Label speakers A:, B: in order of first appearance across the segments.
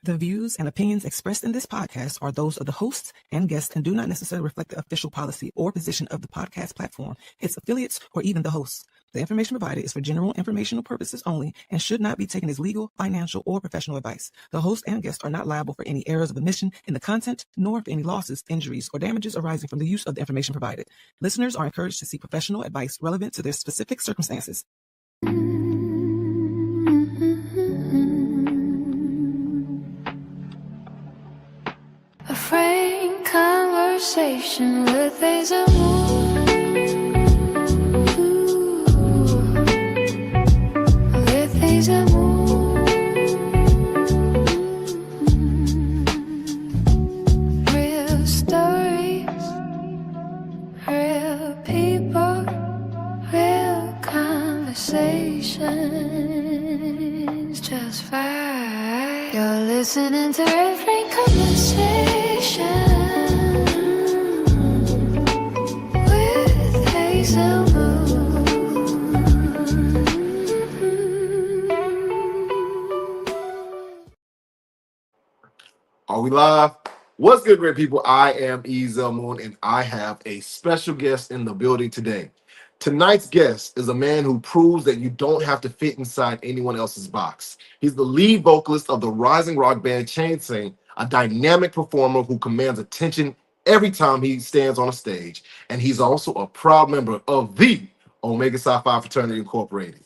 A: The views and opinions expressed in this podcast are those of the hosts and guests and do not necessarily reflect the official policy or position of the podcast platform, its affiliates, or even the hosts. The information provided is for general informational purposes only and should not be taken as legal, financial, or professional advice. The host and guests are not liable for any errors of omission in the content, nor for any losses, injuries, or damages arising from the use of the information provided. Listeners are encouraged to seek professional advice relevant to their specific circumstances.
B: A frank conversation with a moon. With a moon. Real stories, real people, real conversations. Just fine. You're listening to real frank conversation.
C: Are we live? What's good, great people? I am Ezel Moon, and I have a special guest in the building today. Tonight's guest is a man who proves that you don't have to fit inside anyone else's box. He's the lead vocalist of the rising rock band Chainsing, a dynamic performer who commands attention every time he stands on a stage, and he's also a proud member of the Omega Psi Phi Fraternity Incorporated.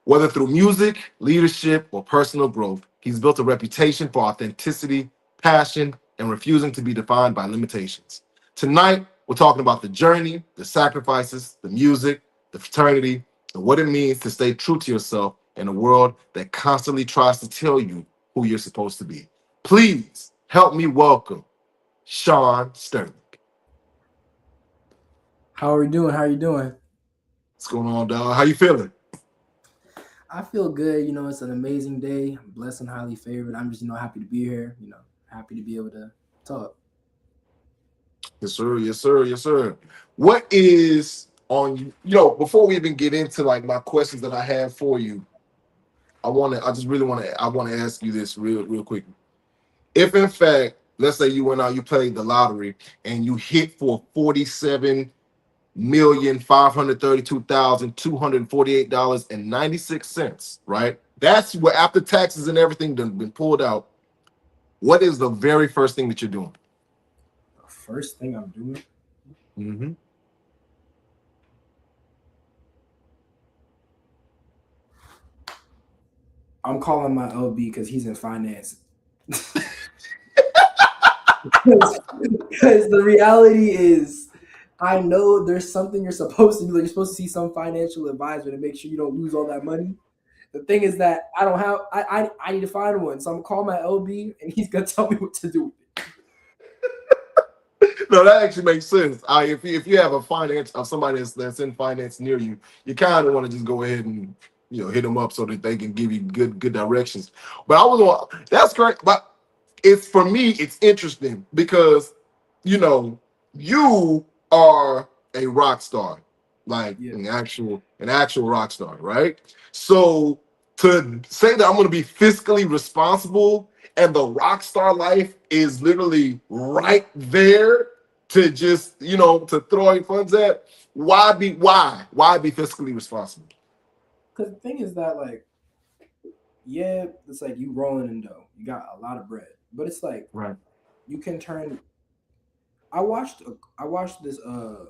C: Whether through music, leadership, or personal growth, he's built a reputation for authenticity, passion, and refusing to be defined by limitations. Tonight, we're talking about the journey, the sacrifices, the music, the fraternity, and what it means to stay true to yourself in a world that constantly tries to tell you who you're supposed to be. Please help me welcome Sean Sterling.
D: How are we doing? How are you doing?
C: What's going on, dog? How you feeling?
D: I feel good. You know, it's an amazing day. I'm blessed and highly favored. I'm just, happy to be here. Happy to be able to talk.
C: Yes, sir. Yes, sir. Yes, sir. What is on you? Before we even get into like my questions that I have for you, I want to ask you this real quick. If in fact, let's say you went out, you played the lottery, and you hit for $47,532,248.96, right? That's what, after taxes and everything done been pulled out. What is the very first thing that you're doing?
D: The first thing I'm doing?
C: Mm-hmm.
D: I'm calling my LB because he's in finance. Because the reality is, I know there's something you're supposed to do. Like, you're supposed to see some financial advisor to make sure you don't lose all that money. The thing is that I don't have. I need to find one, so I'm gonna call my LB, and he's gonna tell me what to do with it.
C: No, that actually makes sense. If you have a finance of somebody that's in finance near you, you kind of want to just go ahead and hit them up so that they can give you good directions. But that's great. But for me, it's interesting because you are a rock star, like an actual rock star, right? So to say that I'm going to be fiscally responsible and the rock star life is literally right there to just to throw your funds at, why be fiscally responsible?
D: Because the thing is that, like, it's like you rolling in dough, you got a lot of bread, but it's like,
C: right,
D: you can turn. I watched this a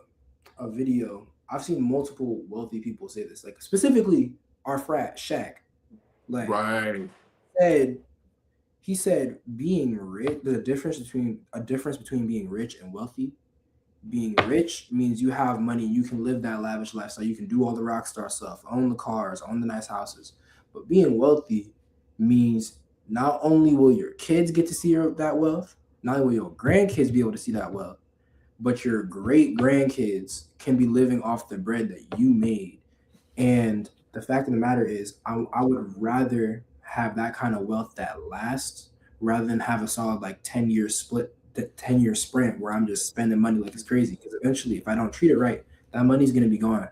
D: video. I've seen multiple wealthy people say this, like specifically our frat Shaq, like,
C: right.
D: He said being rich, the difference between being rich and wealthy. Being rich means you have money, you can live that lavish lifestyle, you can do all the rock star stuff, own the cars, own the nice houses. But being wealthy means not only will your kids get to see that wealth, not only will your grandkids be able to see that wealth, but your great grandkids can be living off the bread that you made. And the fact of the matter is, I would rather have that kind of wealth that lasts rather than have a solid like 10-year split, the 10-year sprint where I'm just spending money like it's crazy. Because eventually, if I don't treat it right, that money's going to be gone.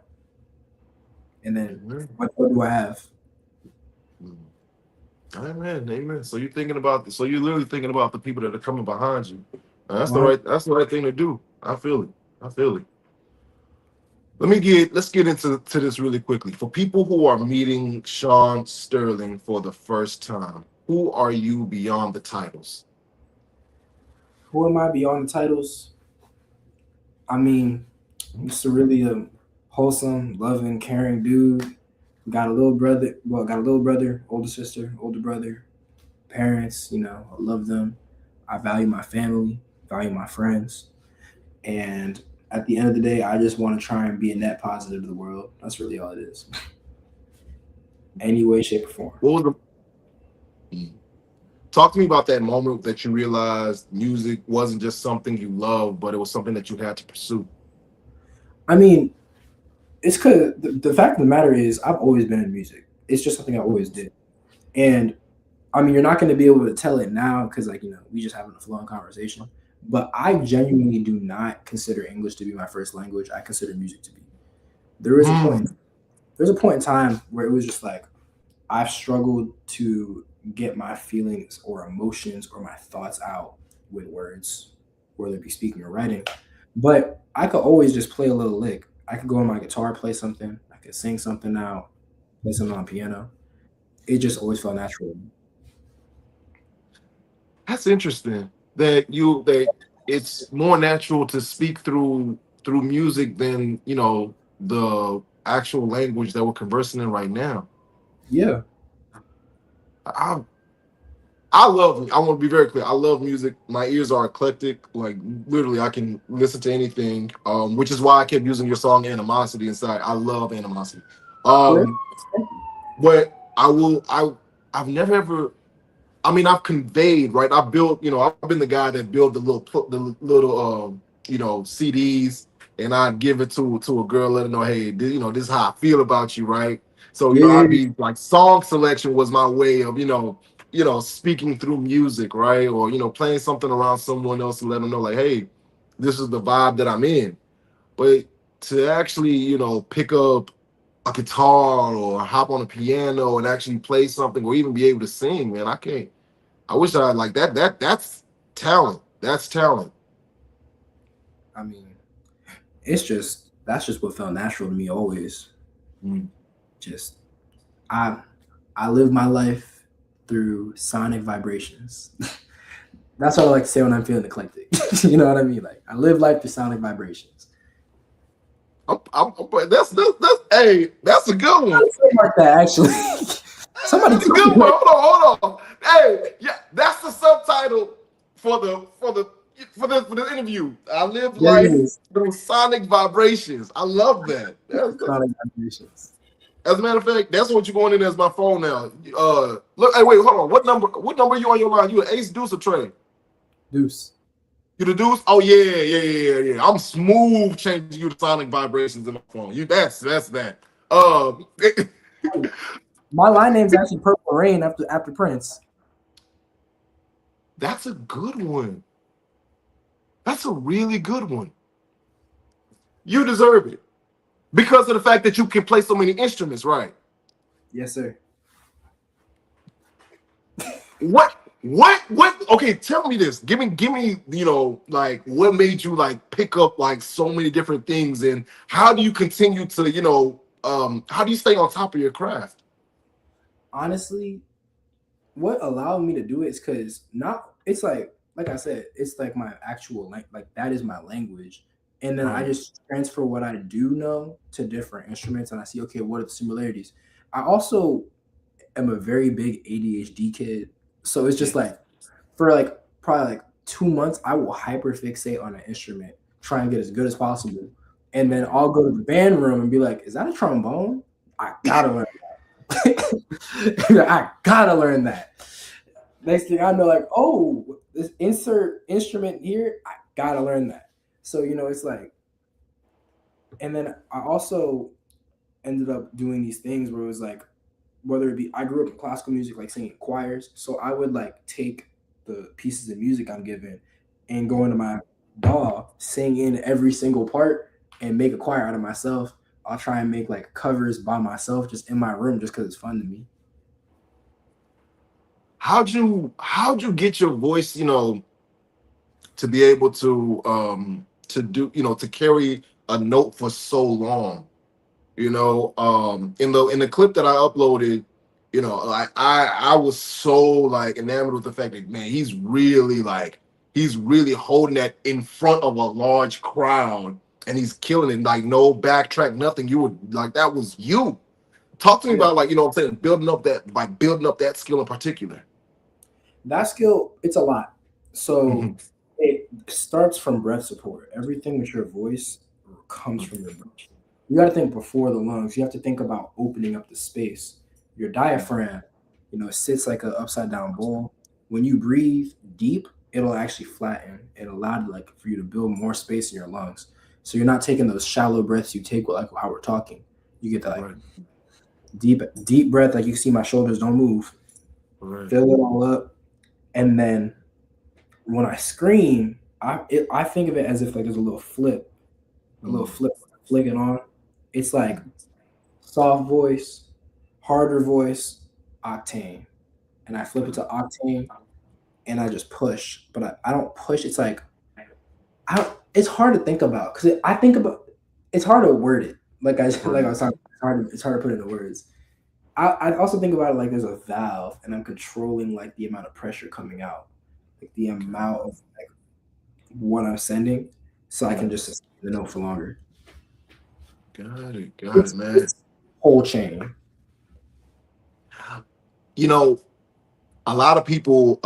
D: And then what do I have?
C: Amen, amen. So you're thinking about so you're literally thinking about the people that are coming behind you.
D: Uh-huh.
C: That's the right thing to do. I feel it. I feel it. Let's get into this really quickly. For people who are meeting Sean Sterling for the first time, who are you beyond the titles?
D: Who am I beyond the titles? I mean, I'm just a really wholesome, loving, caring dude. Got a little brother. Well, got a little brother, older sister, older brother. Parents, I love them. I value my family, value my friends, and at the end of the day, I just want to try and be a net positive to the world. That's really all it is. Any way, shape, or form.
C: What was the talk to me about that moment that you realized music wasn't just something you loved, but it was something that you had to pursue.
D: I mean, it's because the fact of the matter is, I've always been in music. It's just something I always did. And I mean, you're not going to be able to tell it now because, like, we just having a flowing conversation. But I genuinely do not consider English to be my first language. I consider music to be. There is a
C: Hmm.
D: point. There's a point in time where it was just like I've struggled to get my feelings or emotions or my thoughts out with words, whether it be speaking or writing. But I could always just play a little lick. I could go on my guitar, play something. I could sing something out, play something on piano. It just always felt natural.
C: That's interesting. That it's more natural to speak through music than the actual language that we're conversing in right now.
D: Yeah.
C: I I love. I want to be very clear. I love music. My ears are eclectic. Like literally, I can listen to anything. Which is why I kept using your song "Animosity" inside. I love "Animosity."
D: For real?
C: Um, but I will. I've never ever. I mean, I've conveyed, right? I built, I've been the guy that built the little, CDs, and I'd give it to a girl, let her know, hey, this is how I feel about you, right? So,
D: Yeah.
C: I'd be like, song selection was my way of, speaking through music, right? Or playing something around someone else and let them know, like, hey, this is the vibe that I'm in. But to actually, pick up a guitar or hop on a piano and actually play something or even be able to sing, man, I can't. I wish I had like that. That's talent. That's talent.
D: I mean, that's just what felt natural to me always.
C: Mm.
D: Just I I live my life through sonic vibrations. That's what I like to say when I'm feeling eclectic. You know what I mean? Like I live life through sonic vibrations.
C: That's hey, that's a good one.
D: Like that actually. Somebody
C: That's a
D: told me
C: good one.
D: that.
C: Hold on. Hey, yeah, that's the subtitle for this interview. I live
D: There it
C: life
D: is.
C: through sonic vibrations. I love that.
D: Sonic vibrations.
C: As a matter of fact, that's what you're going in as my phone now. Look, hey, wait, hold on. What number are you on your line? You an ace, deuce, or trey?
D: Deuce.
C: You the deuce? Oh yeah. I'm smooth changing you to sonic vibrations in my phone. That's that. Um,
D: My line name's actually Purple Rain after Prince.
C: that's a good one. That's a really good one. You deserve it because of the fact that you can play so many instruments, right?
D: Yes, sir.
C: What? Okay, tell me this. Give me. Like what made you like pick up like so many different things, and how do you continue to, how do you stay on top of your craft?
D: Honestly, what allowed me to do it is because not it's like I said, it's like my actual like that is my language. And then I
C: Right.
D: just transfer what I do know to different instruments and I see, okay, what are the similarities? I also am a very big ADHD kid. So it's just
C: Yes.
D: like for like probably like 2 months, I will hyper fixate on an instrument, try and get as good as possible. And then I'll go to the band room and be like, is that a trombone? I gotta learn I gotta learn that. Next thing I know, like, oh, this insert instrument here, I gotta learn that. So, it's like, and then I also ended up doing these things where it was like, whether it be, I grew up in classical music, like singing choirs. So I would like take the pieces of music I'm given and go into my DAW, sing in every single part and make a choir out of myself. I'll try and make like covers by myself just in my room just because it's fun to me.
C: how'd you get your voice, to be able to do, to carry a note for so long? In the clip that I uploaded, I was so like enamored with the fact that, man, he's really holding that in front of a large crowd, and he's killing it, like no backtrack, nothing. You were like, that was you. Talk to me
D: Yeah.
C: about, like, what I'm saying, building up that skill in particular.
D: That skill, it's a lot. So
C: Mhm.
D: it starts from breath support. Everything with your voice comes from your breath. You got to think before the lungs. You have to think about opening up the space. Your diaphragm, it sits like an upside down bowl. When you breathe deep, it'll actually flatten. It allowed like for you to build more space in your lungs. So you're not taking those shallow breaths you take with like how we're talking. You get that like
C: Right,
D: deep breath. Like you see my shoulders don't move.
C: right.
D: Fill it all up, and then when I scream, I think of it as if like there's a little
C: Mm,
D: flip, flick it on. It's like soft voice, harder voice, octane, and I flip it to octane, and I just push. But I don't push. It's like I don't, it's hard to think about because I think about it's hard to word it. Like like I
C: right.
D: was talking, it's hard to put into words. I also think about it like there's a valve, and I'm controlling like the amount of pressure coming out, like the amount of like what I'm sending, so I can just sustain the note for longer.
C: Got it, man.
D: It's whole chain.
C: You know, a lot of people,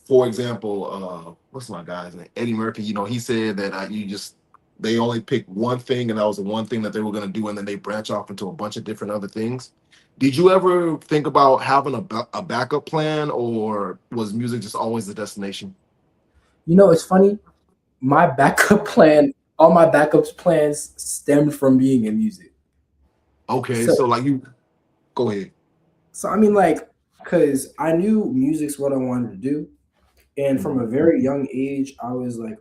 C: for example, what's my guy's name? Eddie Murphy. He said that they only picked one thing, and that was the one thing that they were going to do, and then they branch off into a bunch of different other things. Did you ever think about having a backup plan, or was music just always the destination?
D: It's funny. My backup plan, all my backup plans stemmed from being in music.
C: Okay,
D: So,
C: so like you go ahead.
D: I mean, like, because I knew music's what I wanted to do, and from
C: Mhm.
D: a very young age, I was like,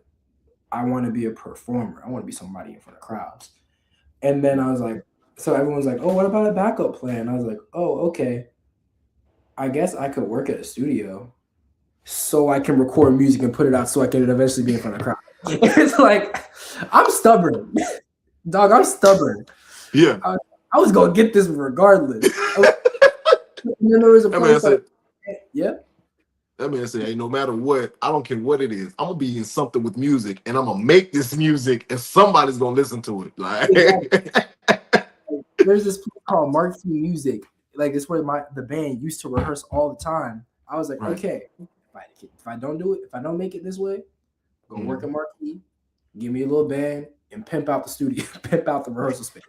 D: I want to be a performer. I want to be somebody in front of crowds. And then I was like, so everyone's like, oh, what about a backup plan? I was like, oh, okay. I guess I could work at a studio so I can record music and put it out so I can eventually be in front of crowds. It's like I'm stubborn, dog. I'm stubborn.
C: Yeah.
D: I was gonna get this regardless. And then there was a
C: That
D: point.
C: man
D: It's like,
C: said,
D: yeah,
C: hey, no matter what, I don't care what it is, I'm gonna be in something with music, and I'm gonna make this music, and somebody's gonna listen to it.
D: exactly.
C: Like,
D: There's this place called Marquee Music. Like it's where the band used to rehearse all the time. I was like,
C: right.
D: okay, if I don't do it, if I don't make it this way, go work
C: Mhm.
D: at Marquee, give me a little band, and pimp out the studio, pimp out the rehearsal space.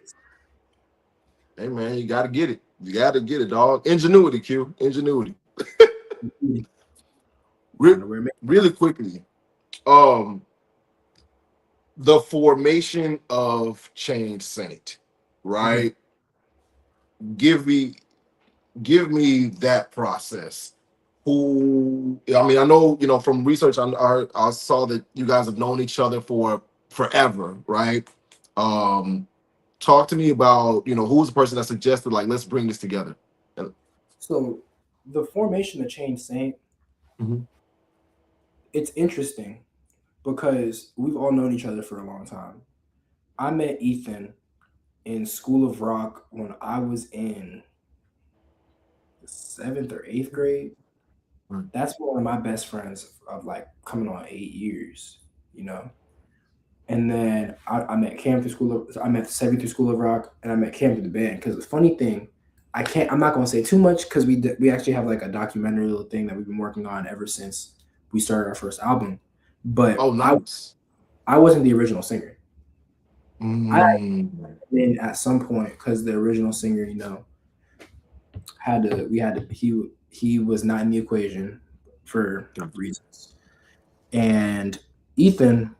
C: Hey man, you gotta get it. You gotta get it, dog. Ingenuity, Q. Ingenuity.
D: I
C: Re-
D: know where it
C: really quickly, um, the formation of Chained Saint,
D: Mhm.
C: right? Give me give me that process. I mean, I know, from research, I saw that you guys have known each other for forever, right? Um, Talk to me about, who was the person that suggested, like, let's bring this together.
D: So the formation of Chain Saint,
C: Mhm.
D: it's interesting because we've all known each other for a long time. I met Ethan in School of Rock when I was in the seventh or eighth grade.
C: Right.
D: That's one of my best friends of like coming on 8 years, you know. And then I met Cam through I met Sevi through School of Rock, and I met Cam through the band. Because the funny thing, I'm not gonna say too much because we actually have like a documentary little thing that we've been working on ever since we started our first album. But
C: Oh, nice.
D: I wasn't the original singer. I
C: Mm.
D: then at some point because the original singer, had to we had to he was not in the equation for reasons. And Ethan,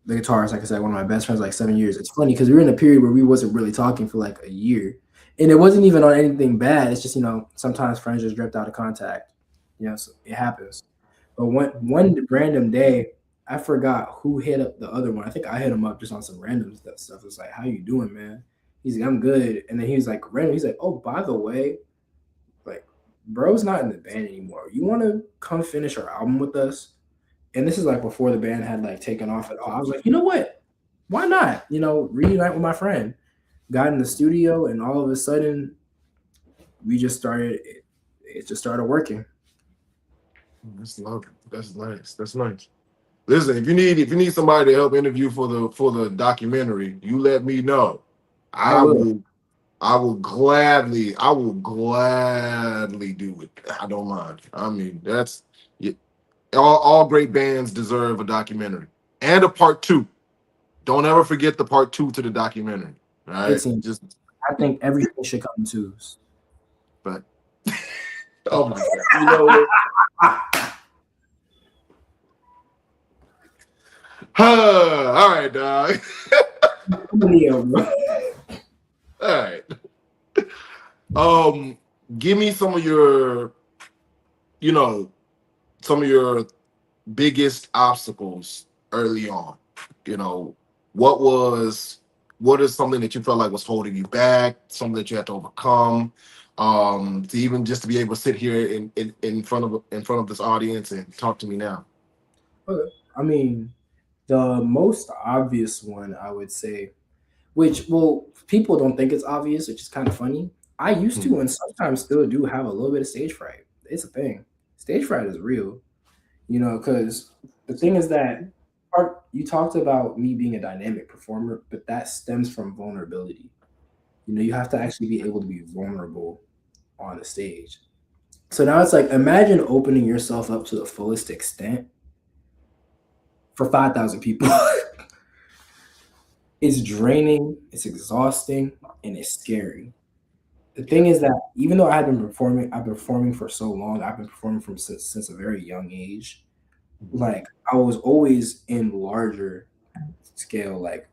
D: the guitarist, like I said, one of my best friends, like 7 years. It's funny because we were in a period where we wasn't really talking for like a year, and it wasn't even on anything bad. It's just sometimes friends just drift out of contact. So it happens. But one random day, I forgot who hit up the other one. I think I hit him up just on some random stuff. It's like, "How you doing, man?" He's like, "I'm good," and then he was like, random. He's like, "Oh, by the way, like." bro's not in the band anymore. You want to come finish our album with us? And this is like before the band had like taken off at all. I was like, you know what? Why not? Reunite with my friend. Got in the studio, and all of a sudden, we just started. It just started working.
C: That's lovely. That's nice. That's nice. Listen, if you need somebody to help interview for the documentary, you let me know.
D: I
C: I
D: will.
C: will gladly do it. I don't mind. I mean, that's yeah, all great bands deserve a documentary and a part two. Don't ever forget the part two to the documentary. All right,
D: It's in.
C: just
D: I think everything should come in twos.
C: but oh my god, you know what? All right, dog.
D: Yeah, bro.
C: All right. Give me you know, some of your biggest obstacles early on. You know, what was what is something that you felt like was holding you back, something that you had to overcome, to even just to be able to sit here in front of this audience and talk to me now.
D: Okay. I mean, the most obvious one I would say, which well, people don't think it's obvious, which is kind of funny. I used
C: Hmm.
D: to and sometimes still do have a little bit of stage fright. It's a thing. Stage fright is real, because the thing is that you talked about me being a dynamic performer, but that stems from vulnerability. You have to actually be able to be vulnerable on the stage. So now it's like imagine opening yourself up to the fullest extent for 5,000 people. It's draining, it's exhausting, and it's scary. The thing is that even though I've been performing for so long, I've been performing from since a very young age. Like I was always in larger scale, like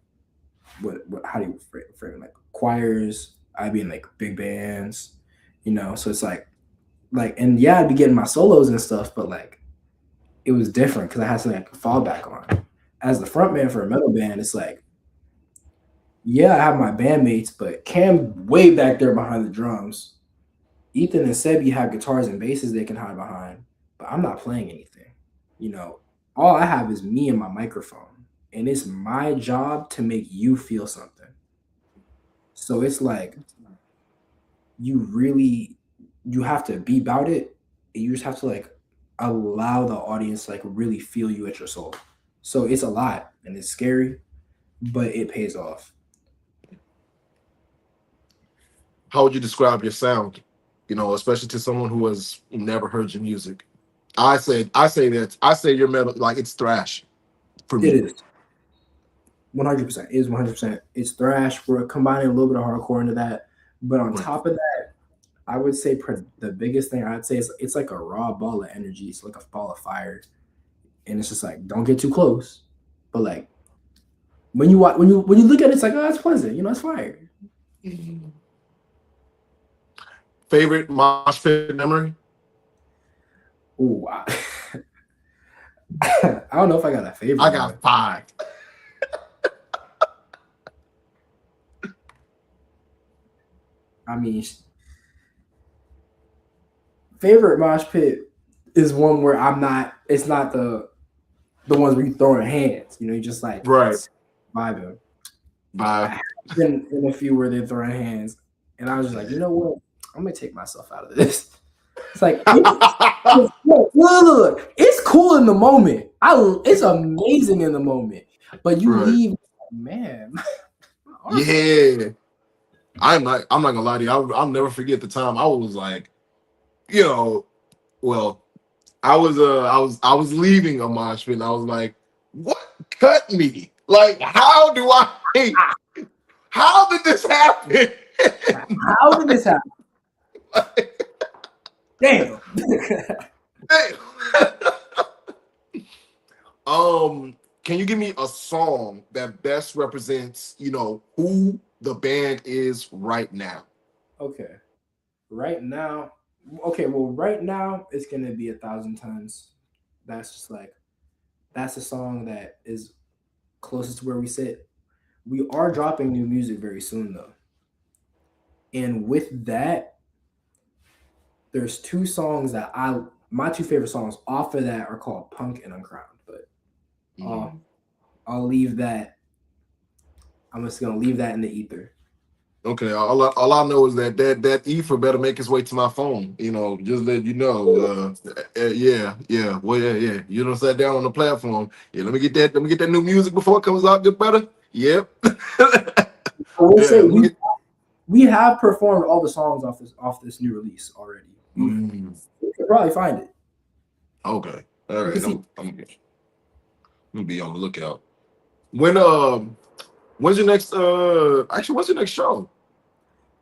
D: what how do you frame it? Like choirs? I'd be in like big bands, So it's and yeah, I'd be getting my solos and stuff, but like it was different because I had something I could fall back on. As the frontman for a metal band, it's like yeah, I have my bandmates, but Cam way back there behind the drums. Ethan and Sebi have guitars and basses they can hide behind, but I'm not playing anything. You know, all I have is me and my microphone, and it's my job to make you feel something. So it's like you really you have to be about it, and you just have to like allow the audience to like really feel you at your soul. So it's a lot and it's scary, but it pays off.
C: How would you describe your sound? Especially to someone who has never heard your music. I say your metal like it's thrash for
D: It
C: me.
D: is 100%. It is 100%. It's thrash. We're combining a little bit of hardcore into that, but on
C: Right.
D: top of that, I would say the biggest thing I'd say is it's like a raw ball of energy. It's like a ball of fire, and it's just like don't get too close. But like when you look at it, it's like oh, that's pleasant. It's fire.
C: Favorite mosh pit memory?
D: Ooh, I don't know if I got a
C: I
D: favorite one.
C: got five.
D: I mean, favorite mosh pit is one where I'm not. It's not the ones where you throwing hands. You just like
C: Right.
D: vibing. I
C: Five.
D: have been in a few where they're throwing hands, and I was just like, you know what? I'm gonna take myself out of this. It's like, look, it's cool in the moment. It's amazing in the moment, but you
C: Right.
D: leave, man.
C: Yeah. I'm not gonna lie to you. I'll never forget the time I was like, you know, well, I was leaving a mosh pit and I was like, what cut me? Like, how did this happen?
D: How did this happen? Damn.
C: Can you give me a song that best represents, who the band is right now?
D: Okay, right now, right now it's gonna be 1,000 tons. That's just like that's a song that is closest to where we sit. We are dropping new music very soon though. And with that, there's two songs that my two favorite songs off of that are called Punk and Uncrowned. But I'll leave that. I'm just gonna leave that in the ether.
C: Okay, all I know is that ether better make its way to my phone. Just let you know. Yeah. Well, yeah. You don't sit down on the platform. Yeah, let me get that new music before it comes out. Good brother. Yep.
D: I will say
C: let me get,
D: we have performed all the songs off this new release already. You can probably find it.
C: Okay. All right. I'm gonna be on the lookout. When's your next what's your next show?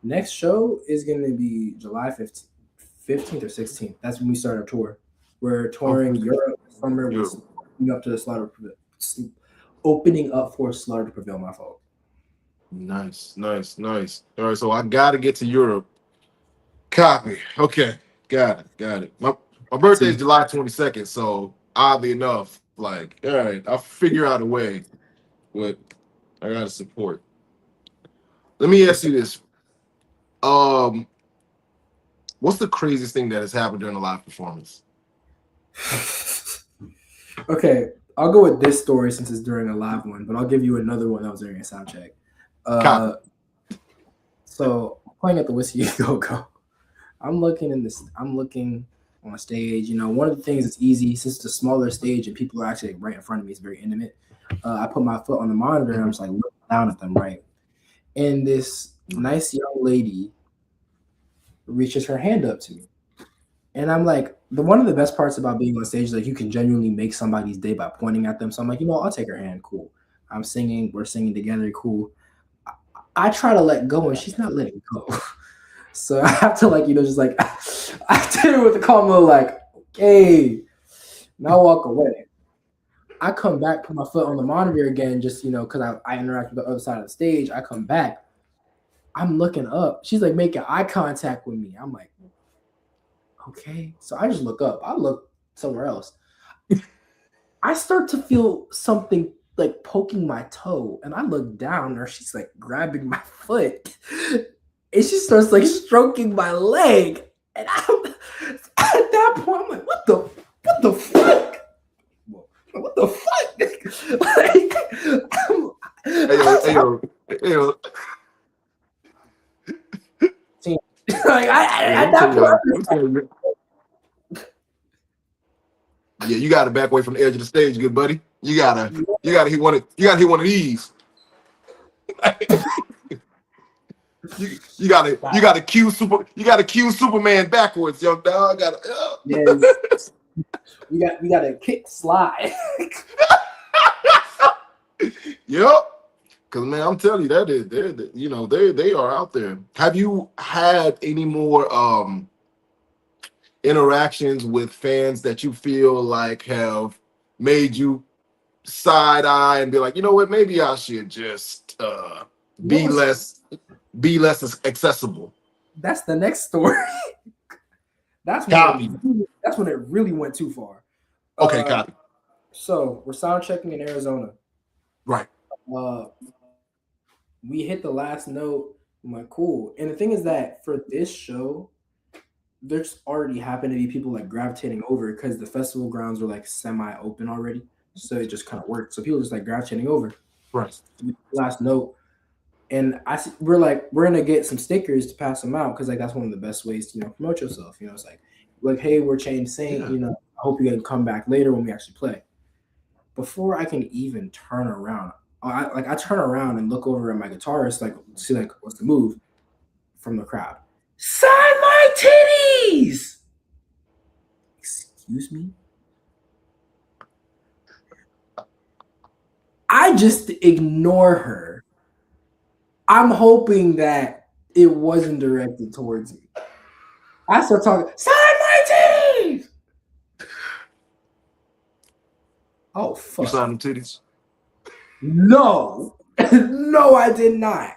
D: Next show is gonna be July 15th or 16th. That's when we start our tour. We're touring Europe this summer. We're opening up to the opening up for Slaughter to Prevail. My fault.
C: Nice. All right, so I gotta get to Europe. Copy. Okay, got it. My birthday is July 22nd, so oddly enough, like, all right, I'll figure out a way. But I gotta support. Let me ask you this: what's the craziest thing that has happened during a live performance?
D: Okay, I'll go with this story since it's during a live one, but I'll give you another one that was during a sound check. So playing at the Whiskey Go-Go, I'm looking on stage. One of the things that's easy since it's a smaller stage and people are actually right in front of me. It's very intimate. I put my foot on the monitor and I'm just like looking down at them, right? And this nice young lady reaches her hand up to me. And I'm like, one of the best parts about being on stage is like you can genuinely make somebody's day by pointing at them. So I'm like, I'll take her hand. Cool. I'm singing. We're singing together. Cool. I try to let go and she's not letting go. So I have to just like I did it with a calm little like, okay, now walk away. I come back, put my foot on the monitor again, just because I interact with the other side of the stage. I come back, I'm looking up. She's like making eye contact with me. I'm like, okay. So I just look up. I look somewhere else. I start to feel something like poking my toe, and I look down, or she's like grabbing my foot. And she starts like stroking my leg. And at that point, I'm like, what the fuck? What the fuck? At that point,
C: yeah, you gotta back away from the edge of the stage, good buddy. You gotta hit one of these. You gotta cue Superman backwards, young dog.
D: Yes. We got a kick slide.
C: Yep. Because man, I'm telling you, that is they are out there. Have you had any more interactions with fans that you feel like have made you side eye and be like, you know what, maybe I should just be less accessible?
D: That's the next story. That's when it really went too far.
C: Okay, copy.
D: So we're sound checking in Arizona.
C: Right.
D: We hit the last note. I'm like, cool. And the thing is that for this show, there's already happened to be people like gravitating over because the festival grounds are like semi-open already. So it just kind of worked. So people just like gravitating over.
C: Right.
D: Last note. And we're gonna get some stickers to pass them out because like that's one of the best ways to promote yourself. It's like hey, we're Chain Saint. I hope you can come back later when we actually play. Before I can even turn around, I turn around and look over at my guitarist, like see like what's the move from the crowd. Sign my titties. Excuse me. I just ignore her. I'm hoping that it wasn't directed towards me. I start talking, sign my titties! Oh, fuck.
C: You signed them titties?
D: No. No, I did not.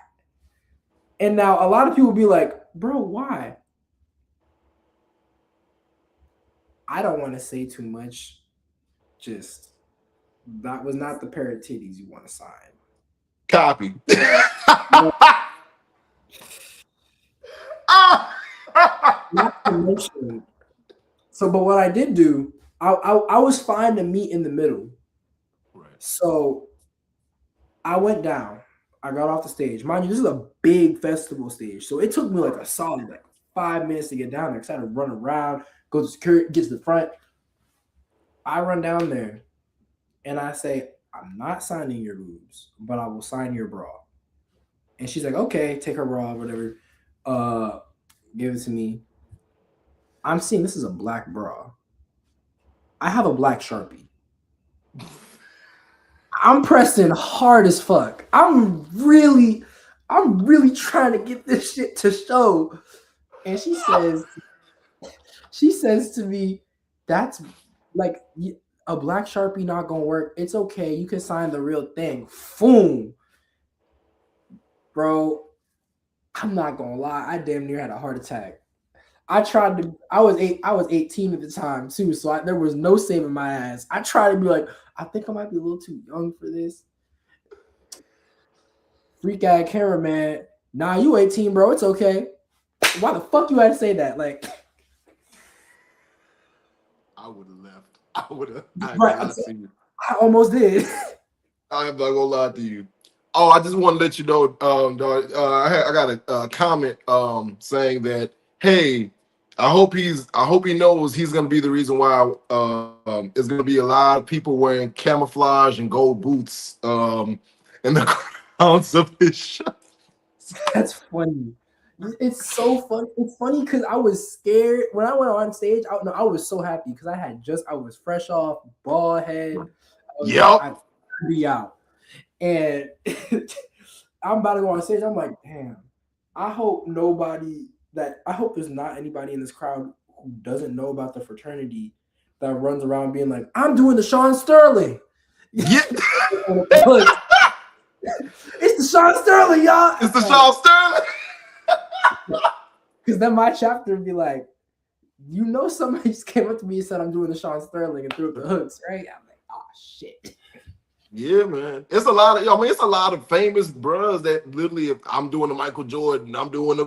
D: And now a lot of people be like, bro, why? I don't want to say too much. Just, that was not the pair of titties you want to sign.
C: Copy.
D: not to mention. So, but what I did do, I was fine to meet in the middle.
C: Right.
D: So I went down. I got off the stage. Mind you, this is a big festival stage. So it took me like a solid 5 minutes to get down there because I had to run around, go to security, get to the front. I run down there and I say, I'm not signing your boobs, but I will sign your bra. And she's like, okay, take her bra, whatever. Give it to me. I'm seeing this is a black bra. I have a black Sharpie. I'm pressing hard as fuck. I'm really trying to get this shit to show. And she says to me, that's like a black Sharpie not gonna work. It's okay. You can sign the real thing. Boom. Bro, I'm not gonna lie. I damn near had a heart attack. I was 18 at the time too, so there was no saving my ass. I tried to be like, I think I might be a little too young for this. Freak ass cameraman. Nah, you 18, bro. It's okay. Why the fuck you had to say that? Like,
C: I would have left. I would have.
D: I almost did.
C: I am not gonna lie to you. Oh, I just want to let you know, dog, I got a comment saying that, hey, I hope he knows he's gonna be the reason why it's gonna be a lot of people wearing camouflage and gold boots in the crowds of his show.
D: That's funny. It's so fun. It's funny because I was scared when I went on stage. I was so happy because I was fresh off, bald head. I'd be out. And I'm about to go on stage. I'm like, damn, I hope there's not anybody in this crowd who doesn't know about the fraternity that runs around being like, I'm doing the Sean Sterling.
C: Yeah.
D: It's the Sean Sterling, y'all.
C: It's the Sean Sterling.
D: Because then my chapter would be like, somebody just came up to me and said I'm doing the Sean Sterling and threw up the hooks, right? I'm like, oh shit.
C: Yeah, man. It's a lot of famous bros that literally, if I'm doing the Michael Jordan, I'm doing the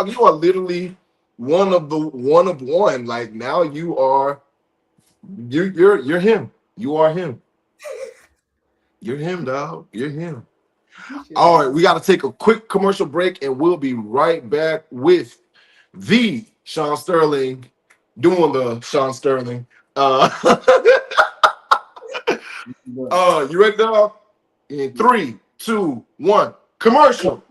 C: you are literally one of one. Like now you're him. You are him. You're him, dog. You're him. All right, we got to take a quick commercial break and we'll be right back with the Sean Sterling doing the Sean Sterling. You ready, dog? In 3, 2, 1, commercial.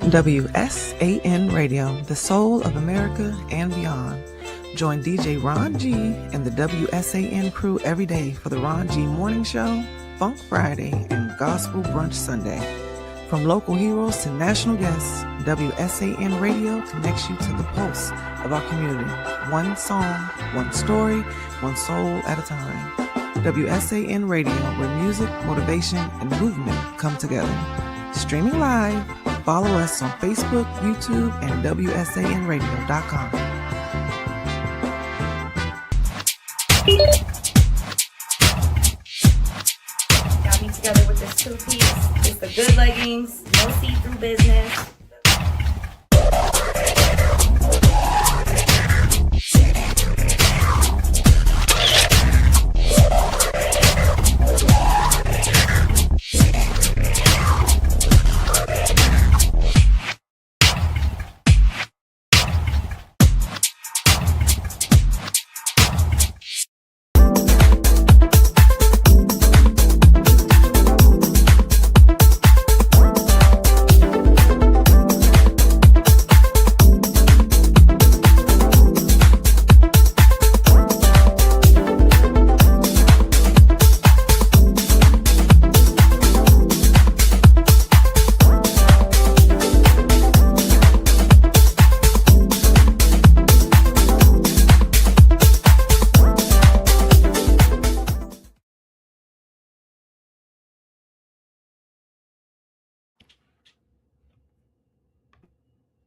A: WSAN Radio, the soul of America and beyond. Join DJ Ron G and the WSAN crew every day for the Ron G Morning Show, Funk Friday, and Gospel Brunch Sunday. From local heroes to national guests, WSAN Radio connects you to the pulse of our community. One song, one story, one soul at a time. WSAN Radio, where music, motivation, and movement come together. Streaming live, follow us on Facebook, YouTube, and WSANradio.com.
E: Got me together with this two-piece. It's the good leggings, no see-through business.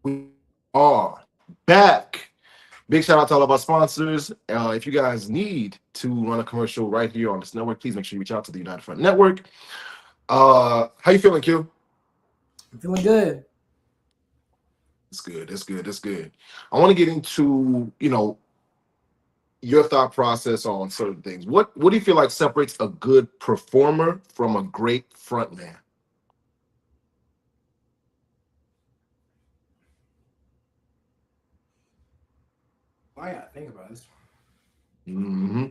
C: We are back. Big shout out to all of our sponsors. If you guys need to run a commercial right here on this network, please make sure you reach out to the United Front Network. How you feeling, Q?
D: I'm feeling good.
C: That's good. That's good. That's good. I want to get into, your thought process on certain things. What do you feel like separates a good performer from a great frontman?
D: I gotta think about this.
C: Hmm.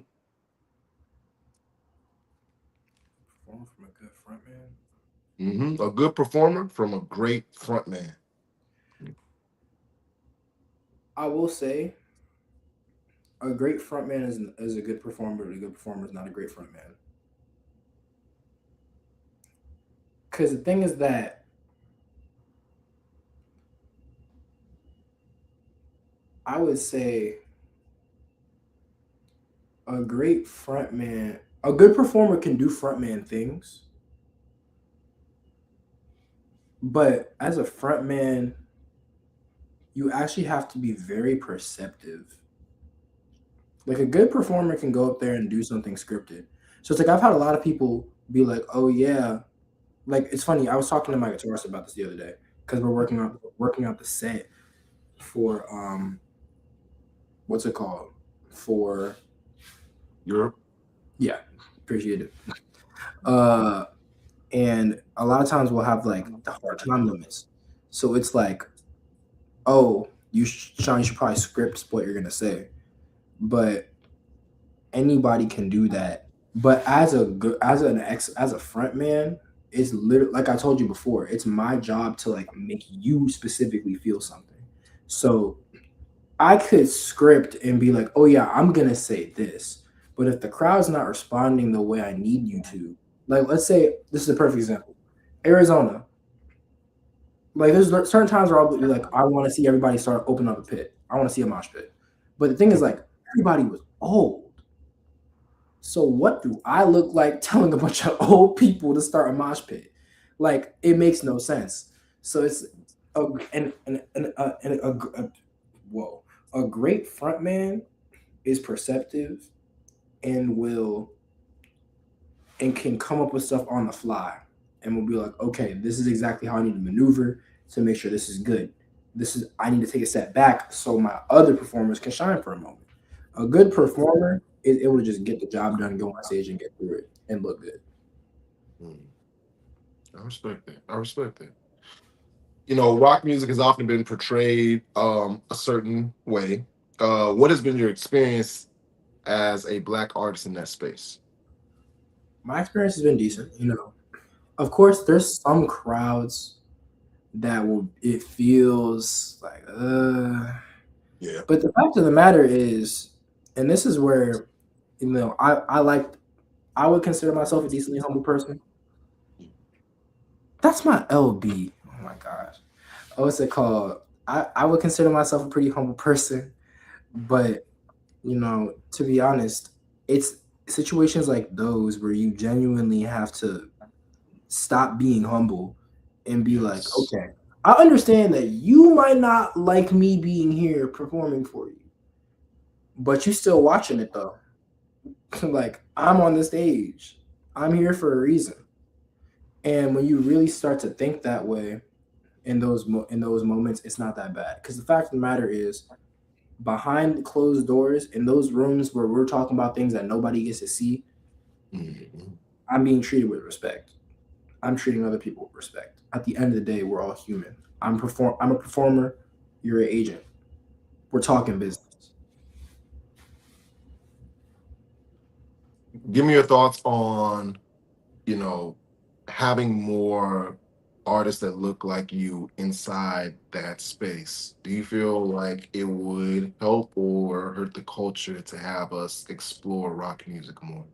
D: Perform from a good front man.
C: A good performer from a great frontman.
D: I will say a great front man is a good performer, but a good performer is not a great front man. Because the thing is that I would say a great front man, a good performer can do front man things, but as a front man, you actually have to be very perceptive. Like a good performer can go up there and do something scripted. So it's like I've had a lot of people be like, "Oh yeah," like it's funny. I was talking to my guitarist about this the other day because we're working out the set for what's it called for
C: Europe.
D: yeah, appreciate it. Uh, and a lot of times we'll have like the hard time limits. So it's like, oh, Sean, you should probably script what you're gonna say, but anybody can do that. But as a front man, it's literally like I told you before. It's my job to like make you specifically feel something. So I could script and be like, oh yeah, I'm gonna say this. But if the crowd's not responding the way I need you to, like let's say this is a perfect example. Arizona. Like there's certain times where I'll be like, I want to see everybody start open up a pit. I want to see a mosh pit. But the thing is like everybody was old. So what do I look like telling a bunch of old people to start a mosh pit? Like it makes no sense. So it's a whoa, a great front man is perceptive and will and can come up with stuff on the fly and will be like, okay, this is exactly how I need to maneuver to make sure this is good. I need to take a step back so my other performers can shine for a moment. A good performer is able to just get the job done, go on stage and get through it and look good.
C: Mm. I respect that. I respect that. Rock music has often been portrayed a certain way. What has been your experience as a black artist in that space?
D: My experience has been decent. Of course, there's some crowds that it feels like,
C: Yeah.
D: but the fact of the matter is, and this is where, I would consider myself a decently humble person. That's my LB. Oh my gosh. What's it called? I would consider myself a pretty humble person, but to be honest, it's situations like those where you genuinely have to stop being humble and be like,
C: Yes.
D: okay, I understand that you might not like me being here performing for you, but you still watching it though. Like I'm on the stage. I'm here for a reason. And when you really start to think that way in those moments, it's not that bad. Because the fact of the matter is, behind closed doors in those rooms where we're talking about things that nobody gets to see,
C: Mhm.
D: I'm being treated with respect. I'm treating other people with respect. At the end of the day, we're all human. I'm a performer. You're an agent. We're talking business.
C: Give me your thoughts on, you know, having more artists that look like you inside that space. Do you feel like it would help or hurt the culture to have us explore rock music more?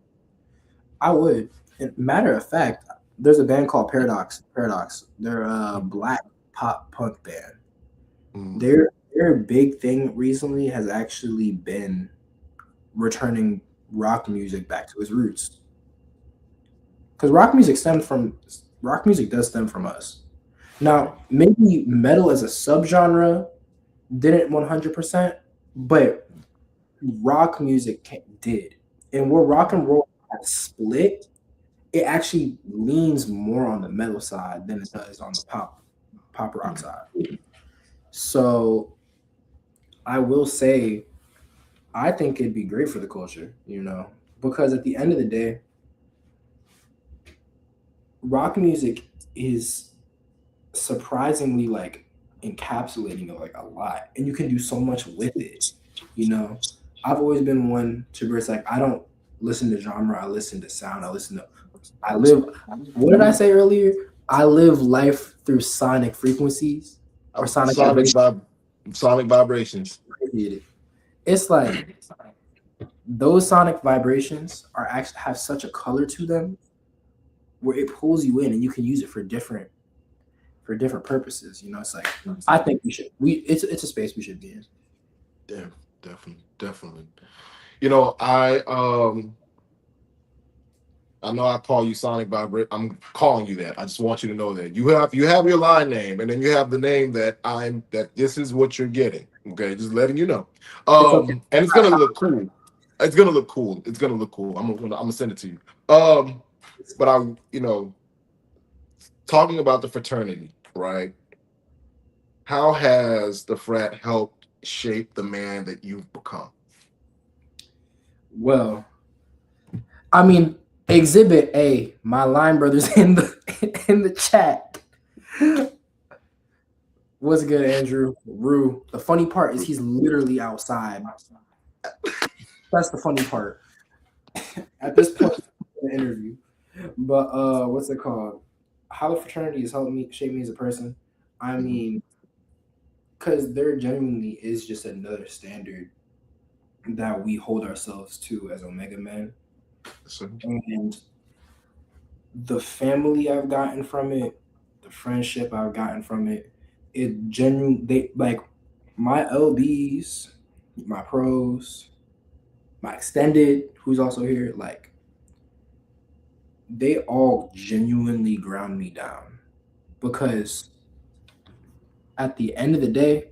D: I would. And matter of fact, there's a band called Paradox. Paradox. They're a black pop punk band.
C: Mm.
D: Their big thing recently has actually been returning rock music back to its roots. Because rock music does stem from us. Now, maybe metal as a subgenre didn't 100%, but rock music did. And where rock and roll has split, it actually leans more on the metal side than it does on the pop. pop rock side. So I will say, I think it'd be great for the culture, because at the end of the day, rock music is surprisingly like encapsulating it like a lot, and you can do so much with it. I've always been one to where it's like I don't listen to genre, I listen to sound, I live. What did I say earlier? I live life through sonic frequencies or sonic vibrations.
C: Sonic vibrations.
D: It's like those sonic vibrations are actually have such a color to them where it pulls you in and you can use it for different purposes. It's like I think it's a space we should be in.
C: Yeah, definitely. I know I call you Sonic Vibrate. I'm calling you that. I just want you to know that you have your line name, and then you have the name that this is what you're getting. Okay, just letting you know.
D: It's okay.
C: And it's gonna look cool. It's gonna look cool. I'm gonna send it to you. But talking about the fraternity, right? How has the frat helped shape the man that you've become?
D: Well, I mean, Exhibit A, my line brothers in the chat. What's good, Andrew? Rue. The funny part is he's literally outside. That's the funny part. At this point in the interview. But what's it called? How the fraternity has helped me shape me as a person. I mean, because there genuinely is just another standard that we hold ourselves to as Omega Men. And the family I've gotten from it, the friendship I've gotten from it, they like my LBs, my pros, my extended, who's also here, like they all genuinely ground me down, because at the end of the day,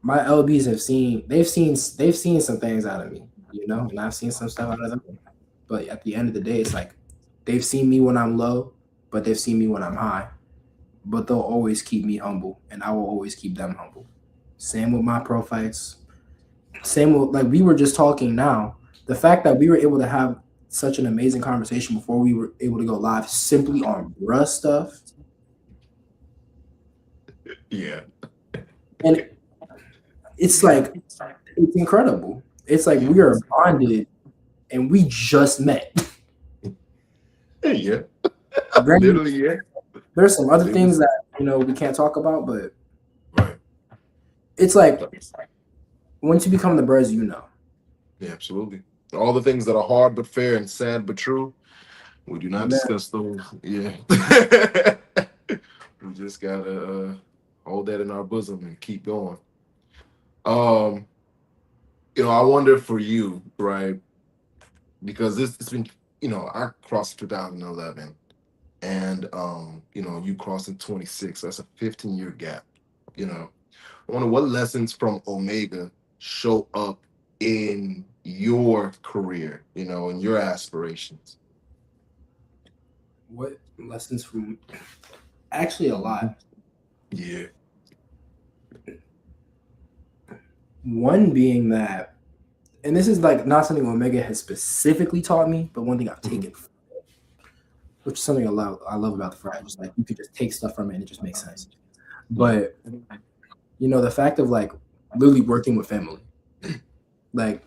D: my LBs they've seen some things out of me, and I've seen some stuff out of them. But at the end of the day, it's like they've seen me when I'm low, but they've seen me when I'm high. But they'll always keep me humble, and I will always keep them humble. Same with my pro fights. Same with, like we were just talking now, the fact that we were able to have such an amazing conversation before we were able to go live simply on bruh stuff.
C: Yeah.
D: And it's like, it's incredible. It's like we are bonded and we just met.
C: Yeah. Literally, yeah.
D: There's some other things that, we can't talk about, but
C: right.
D: It's like once you become the bros,
C: Yeah, absolutely. All the things that are hard but fair and sad but true, we do not discuss those. Yeah. We just gotta hold that in our bosom and keep going. I wonder for you, right? Because it's been, I crossed 2011, and you crossed in 26. That's a 15-year gap. I wonder what lessons from Omega show up in your career, in your aspirations.
D: What lessons from? Actually, a lot.
C: Yeah.
D: One being that, and this is like not something Omega has specifically taught me, but one thing I've taken, which is something I love about the frat. Just like you could just take stuff from it and it just makes sense. But the fact of like literally working with family, like,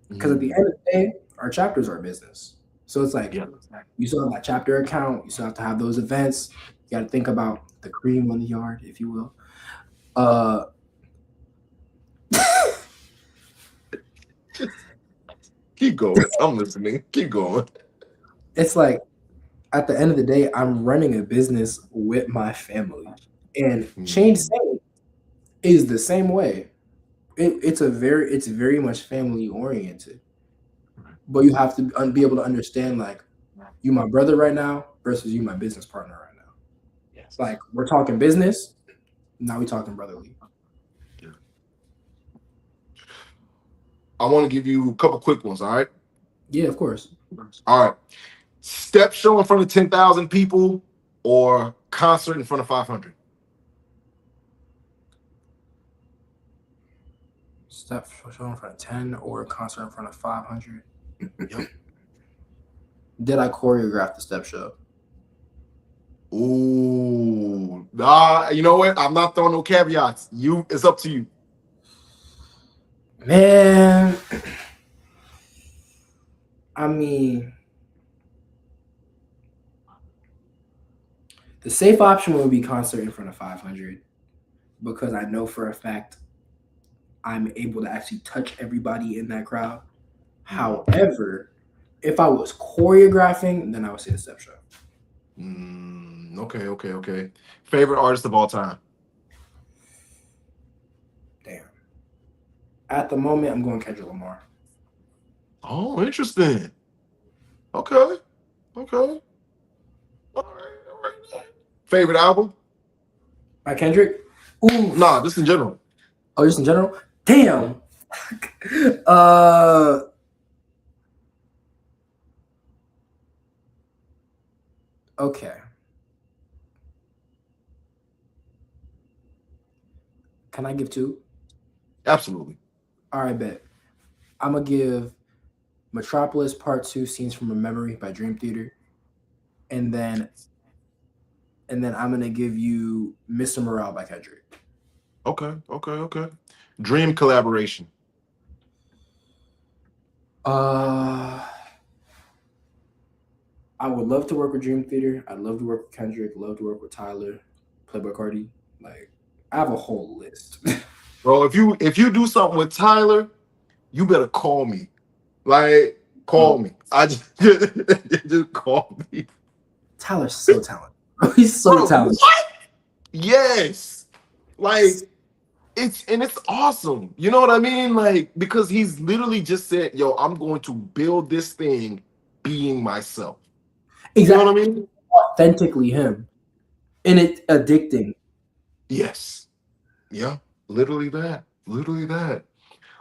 D: because at the end of the day, our chapters are business. So it's like you still have that chapter account, you still have to have those events. You got to think about the cream on the yard, if you will.
C: Keep going. I'm listening. Keep going.
D: It's like at the end of the day, I'm running a business with my family, and Change Saint is the same way. It's very much family oriented, but you have to be able to understand, like, you my brother right now versus you my business partner right now. Yes. Like, we're talking business, now we talking brotherly.
C: Yeah. I want to give you a couple quick ones, all right?
D: Yeah, of course.
C: All right. Step show in front of 10,000 people or concert in front of 500.
D: Step show in front of 10 or concert in front of 500.
C: Yep.
D: Did I choreograph the step show?
C: Ooh, you know what? I'm not throwing no caveats. It's up to you.
D: Man, I mean, the safe option would be concert in front of 500 because I know for a fact I'm able to actually touch everybody in that crowd. However, if I was choreographing, then I would say the step show.
C: Okay. Favorite artist of all time?
D: Damn. At the moment, I'm going Kendrick Lamar.
C: Oh, interesting. Okay. All right. Favorite album?
D: By Kendrick? Ooh.
C: Nah, just in general.
D: Oh, just in general? Damn. Okay. Can I give two?
C: Absolutely.
D: All right, bet. I'm going to give Metropolis Part 2 Scenes from a Memory by Dream Theater. And then I'm going to give you Mr. Morale by Kendrick.
C: Okay. Dream collaboration.
D: I would love to work with Dream Theater. I'd love to work with Kendrick. Love to work with Tyler, Playboy Cardi. Like, I have a whole list.
C: Bro, if you do something with Tyler, you better call me. Like, call me. I just call me.
D: Tyler's so talented. He's so talented.
C: What? Yes. Like, it's awesome. You know what I mean? Like, because he's literally just said, yo, I'm going to build this thing being myself.
D: Exactly.
C: You know what I mean?
D: Authentically him. And it's addicting.
C: Yes. Yeah. Literally that.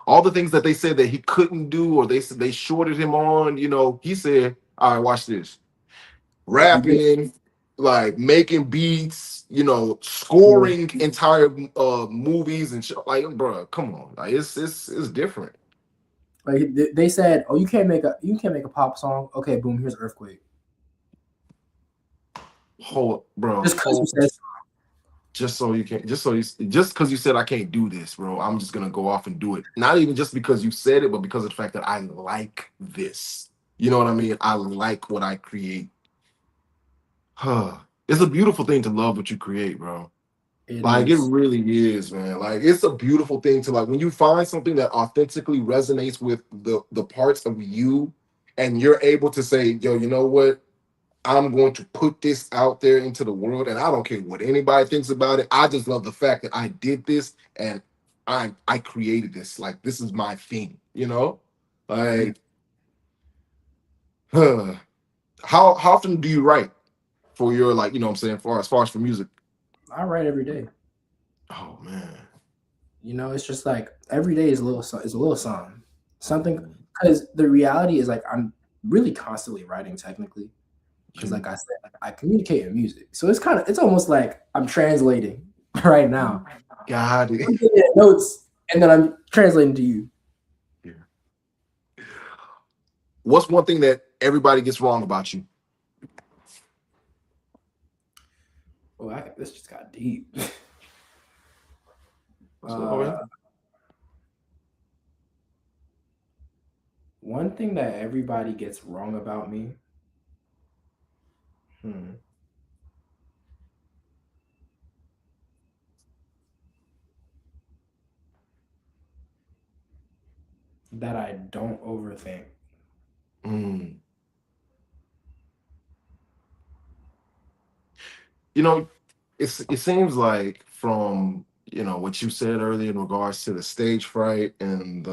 C: All the things that they said that he couldn't do, or they said they shorted him on, he said, all right, watch this. Rapping, like making beats, scoring entire movies and shit. Like, bro, come on. Like, it's different.
D: Like they said, oh, you can't make a pop song. Okay, boom, here's Earthquake.
C: Hold, bro.
D: Just because you said
C: just because you said I can't do this, bro, I'm just gonna go off and do it. Not even just because you said it, but because of the fact that I like this. You know what I mean? I like what I create. It's a beautiful thing to love what you create, bro. It really is, man. Like, it's a beautiful thing to, like, when you find something that authentically resonates with the parts of you, and you're able to say, yo, you know what? I'm going to put this out there into the world, and I don't care what anybody thinks about it. I just love the fact that I did this and I created this. Like, this is my thing, Like, how often do you write for your, like, what I'm saying, as far as for music?
D: I write every day.
C: Oh man.
D: It's just like every day is a little song. Something, because the reality is, like, I'm really constantly writing technically. Because, like I said, I communicate in music, so it's almost like I'm translating right now.
C: Got it.
D: I'm getting notes, and then I'm translating to you.
C: Yeah. What's one thing that everybody gets wrong about you?
D: Oh, this just got deep. One thing that everybody gets wrong about me. That I don't overthink.
C: It seems like from what you said earlier in regards to the stage fright and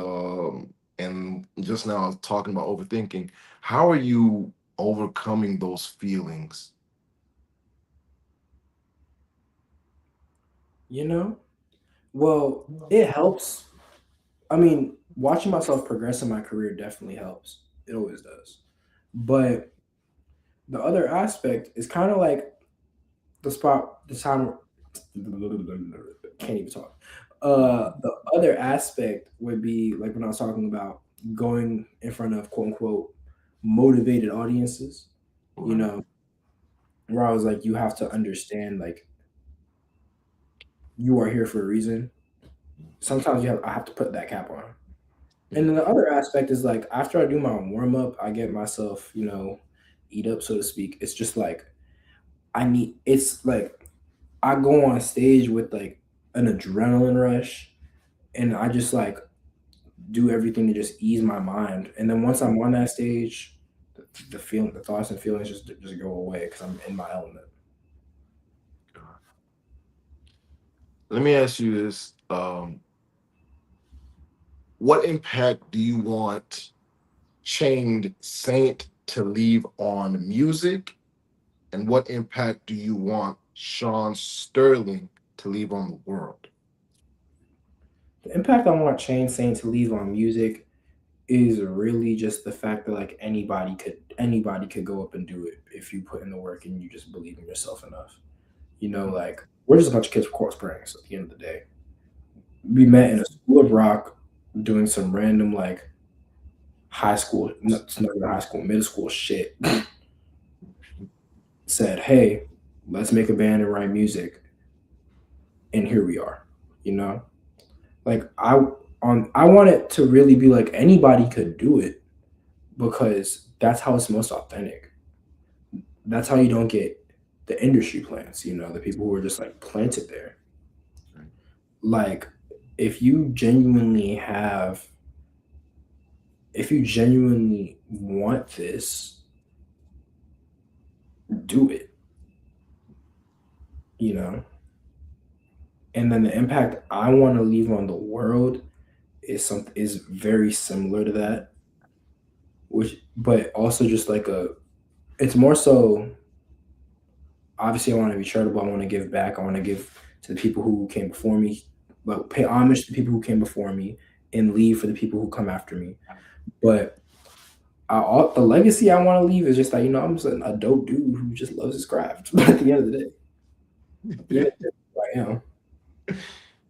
C: just now talking about overthinking, how are you overcoming those feelings?
D: Well, it helps. I mean, watching myself progress in my career definitely helps. It always does. But the other aspect is kind of like the time can't even talk. The other aspect would be like when I was talking about going in front of quote unquote motivated audiences, you know, where I was like, you have to understand like you are here for a reason. Sometimes I have to put that cap on. And then the other aspect is like after I do my warm up, I get myself, eat up so to speak. It's just like it's like I go on stage with like an adrenaline rush and I just like do everything to just ease my mind. And then once I'm on that stage, the thoughts and feelings just go away because I'm in my element.
C: Let me ask you this: what impact do you want Chained Saint to leave on music, and what impact do you want Sean Sterling to leave on the world?
D: The impact I want Chain Saint to leave on music is really just the fact that like anybody could go up and do it if you put in the work and you just believe in yourself enough. Like we're just a bunch of kids with course pranks at the end of the day. We met in a school of rock doing some random like high school, no, it's not even high school, middle school shit. Said, hey, let's make a band and write music. And here we are, you know? Like I want it to really be like anybody could do it because that's how it's most authentic. That's how you don't get the industry plants, the people who are just like planted there. Like if you genuinely want this, do it. And then the impact I want to leave on the world is very similar to that, but also just like it's more so. Obviously, I want to be charitable. I want to give back. I want to give to the people who came before me, but pay homage to the people who came before me and leave for the people who come after me. But the legacy I want to leave is just that I'm just a dope dude who just loves his craft. But at the end of the day, I am.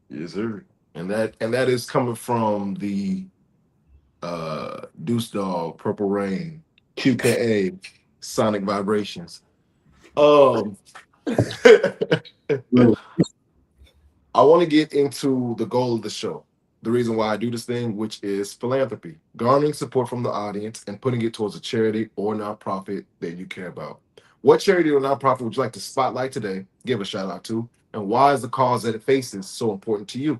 C: Yes, sir. And that is coming from the Deuce Dog, Purple Rain, QKA, Sonic Vibrations. I want to get into the goal of the show. The reason why I do this thing, which is philanthropy, garnering support from the audience and putting it towards a charity or nonprofit that you care about. What charity or nonprofit would you like to spotlight today, give a shout out to, and why is the cause that it faces so important to you?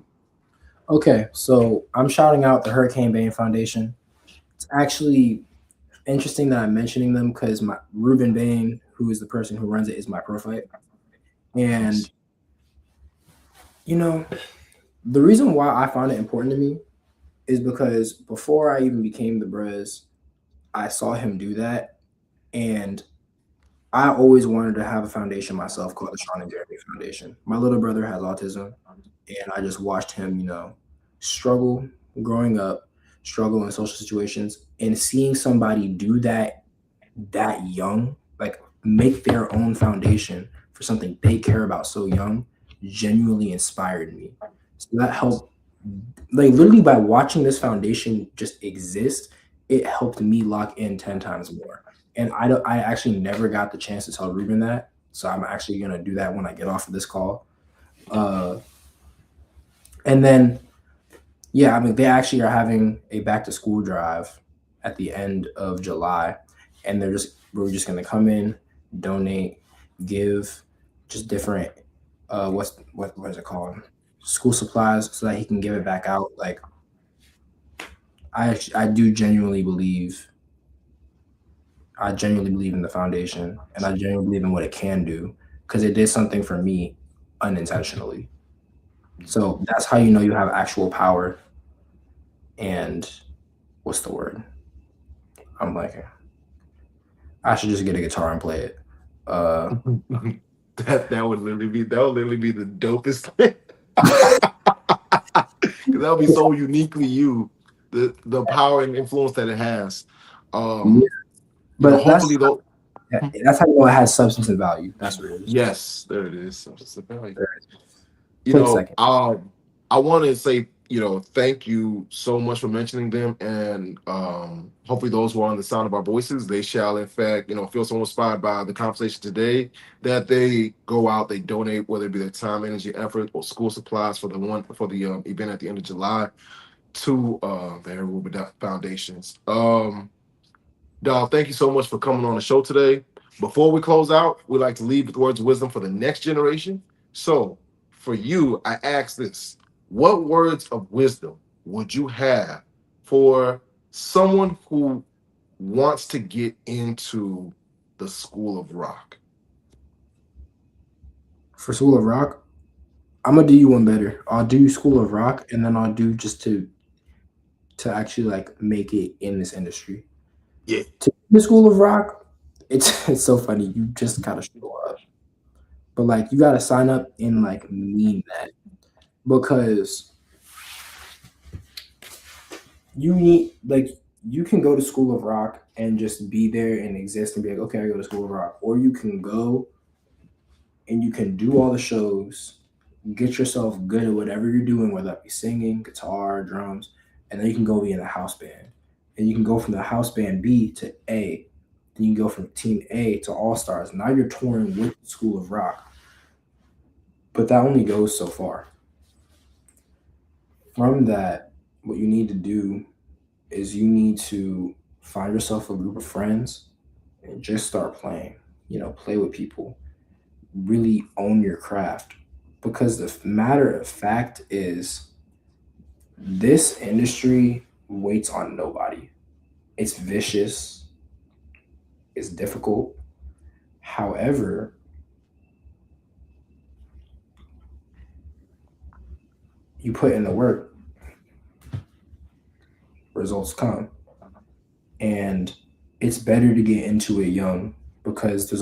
D: Okay, so I'm shouting out the Hurricane Bane Foundation. It's actually interesting that I'm mentioning them because my Ruben Bain, who is the person who runs it, is my prophyte. And the reason why I find it important to me is because before I even became the Brez, I saw him do that. And I always wanted to have a foundation myself called the Sean and Jeremy Foundation. My little brother has autism, and I just watched him, struggle growing up, struggle in social situations, and seeing somebody do that young, like make their own foundation for something they care about so young, genuinely inspired me. So that helped, like literally by watching this foundation just exist, it helped me lock in 10 times more. And I actually never got the chance to tell Ruben that. So I'm actually going to do that when I get off of this call. And then, yeah, I mean, they actually are having a back to school drive at the end of July. And we're just going to come in, donate, give just different, what is it called? School supplies so that he can give it back out. Like, I do genuinely believe in the foundation, and I genuinely believe in what it can do because it did something for me unintentionally. So that's how you have actual power. And what's the word? I'm like, I should just get a guitar and play it.
C: That would literally be the dopest thing. Because that would be so uniquely you, the power and influence that it has.
D: But
C: hopefully though.
D: That's how you know it has substance and value. That's what it is.
C: Yes, there it is. Substance of value. You
D: Quick
C: know,
D: second.
C: I want to say, thank you so much for mentioning them, and hopefully those who are on the sound of our voices, they shall in fact, feel so inspired by the conversation today that they go out, they donate, whether it be their time, energy, effort, or school supplies for the event at the end of July to the Ruby Foundations. Dog, thank you so much for coming on the show today. Before we close out, we like to leave with words of wisdom for the next generation. So, for you, I ask this: what words of wisdom would you have for someone who wants to get into the School of Rock?
D: For School of Rock, I'm gonna do you one better. I'll do School of Rock, and then I'll do just to actually like make it in this industry.
C: Yeah.
D: To the School of Rock, it's so funny. You just gotta show up, but like you gotta sign up and like mean that because you need like you can go to School of Rock and just be there and exist and be like, okay, I go to School of Rock, or you can go and you can do all the shows, get yourself good at whatever you're doing, whether that be singing, guitar, drums, and then you can go be in a house band. And you can go from the house band B to A. Then you can go from team A to All Stars. Now you're touring with the School of Rock. But that only goes so far. From that, what you need to do is you need to find yourself a group of friends and just start playing. Play with people. Really own your craft. Because the matter of fact is, this industry waits on nobody. It's vicious, it's difficult. However, you put in the work, results come. And it's better to get into it young because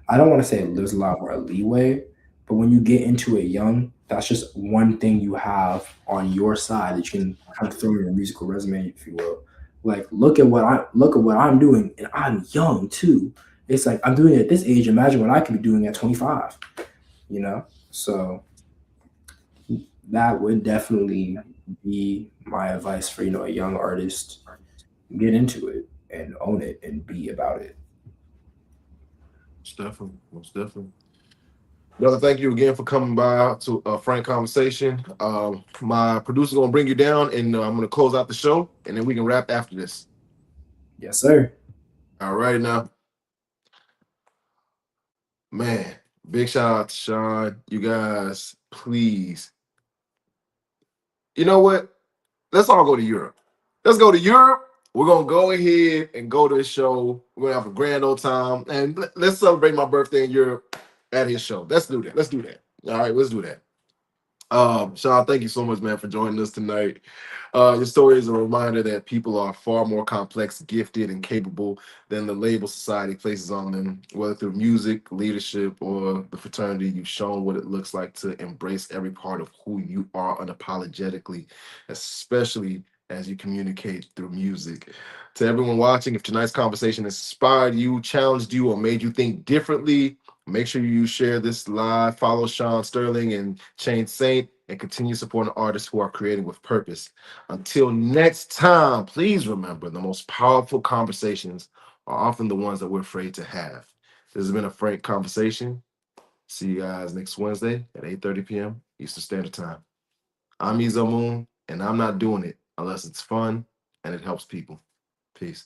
D: I don't want to say there's a lot more leeway, but when you get into it young, that's just one thing you have on your side that you can kind of throw in your musical resume, if you will. Like, look at what I'm doing, and I'm young too. It's like I'm doing it at this age. Imagine what I could be doing at 25. So that would definitely be my advice for a young artist. Get into it and own it and be about it.
C: Most definitely. Most definitely. Brother, thank you again for coming by to a frank conversation. My producer's gonna bring you down, and I'm gonna close out the show, and then we can wrap after this.
D: Yes, sir.
C: All right, now, man. Big shout out to Sean. You guys, please. You know what? Let's all go to Europe. Let's go to Europe. We're gonna go ahead and go to his show. We're gonna have a grand old time, and let's celebrate my birthday in Europe at his show. Let's do that. Let's do that. All right, let's do that. Sean, thank you so much, man, for joining us tonight. Your story is a reminder that people are far more complex, gifted, and capable than the label society places on them. Whether through music, leadership, or the fraternity, you've shown what it looks like to embrace every part of who you are unapologetically, especially as you communicate through music. To everyone watching, if tonight's conversation inspired you, challenged you, or made you think differently, make sure you share this live, follow Sean Sterling and Chain Saint, and continue supporting artists who are creating with purpose. Until next time, please remember the most powerful conversations are often the ones that we're afraid to have. This has been a frank conversation. See you guys next Wednesday at 8:30 p.m. Eastern Standard Time. I'm Izo Moon, and I'm not doing it unless it's fun and it helps people. Peace.